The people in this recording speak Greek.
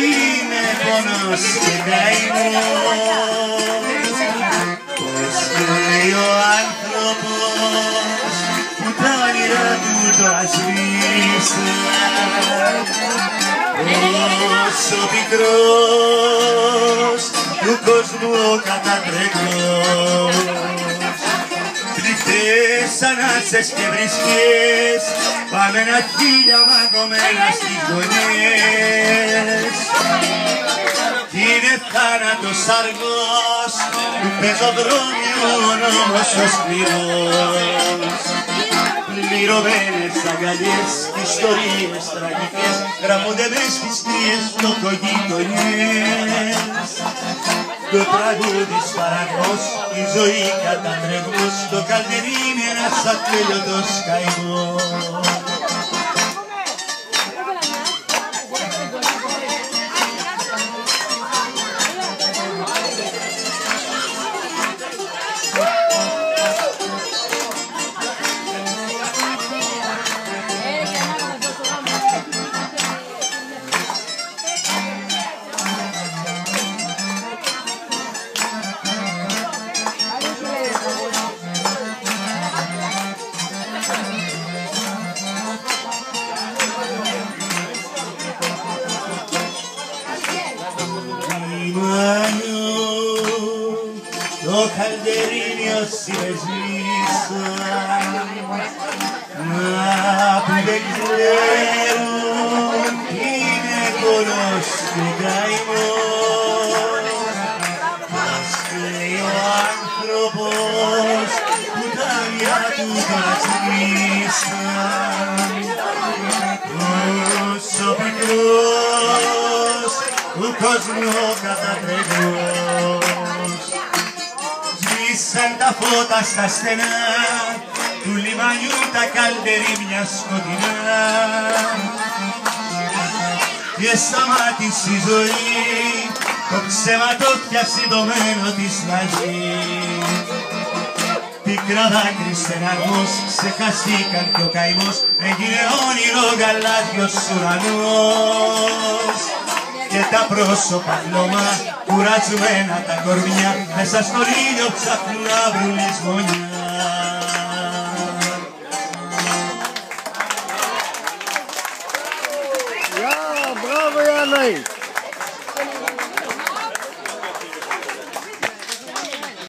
είναι πόνος και καημός. Πώς λέει ο άνθρωπος που τα όνειρά του το ασβήσαν, όσο πικρός του κόσμου ο κατατρέκτος. Τριχτές ανάσες και βρισκές, πάμε ένα χίλια μαγκωμένα στις γωνιές. Είναι θάνατος αργός του πεζοδρόμιου ο νόμος ο σκληρός. Πληρωμένες αγκαλιές, ιστορίες τραγικές γράφονται μες στις κρύες φτωχογειτονιές. Το τραγούδι σπαραγμός, η ζωή κατατρεγμός, το καλτερί είναι ένας ατέλειωτος καημός. Το καλτερίνιο συμμεσμίσαν, μα που δεν ξέρουν είναι πόνος και καημός. Μας λέει ο άνθρωπος που τα όνειρά του τα ασβήσαν, όσο πικρός του κόσμου ο κατατρεγμός. Σβήσαν τα φώτα στα στενά του λιμανιού τα καλτερίμια σκοτεινά και σταμάτησε η ζωή, το ψέμα το πιασιδωμένο της μαζί. Πικρά δάκρυ στεναγμός, ξεχαστήκαν κι ο καημός, έγινε όνειρο γαλάζιος ουρανός. Και τα πρόσωπα χλώμα, κουρασμένα τα κορμιά, μέσα στον ήλιο ψάχνουν να βρουν λησμονιά.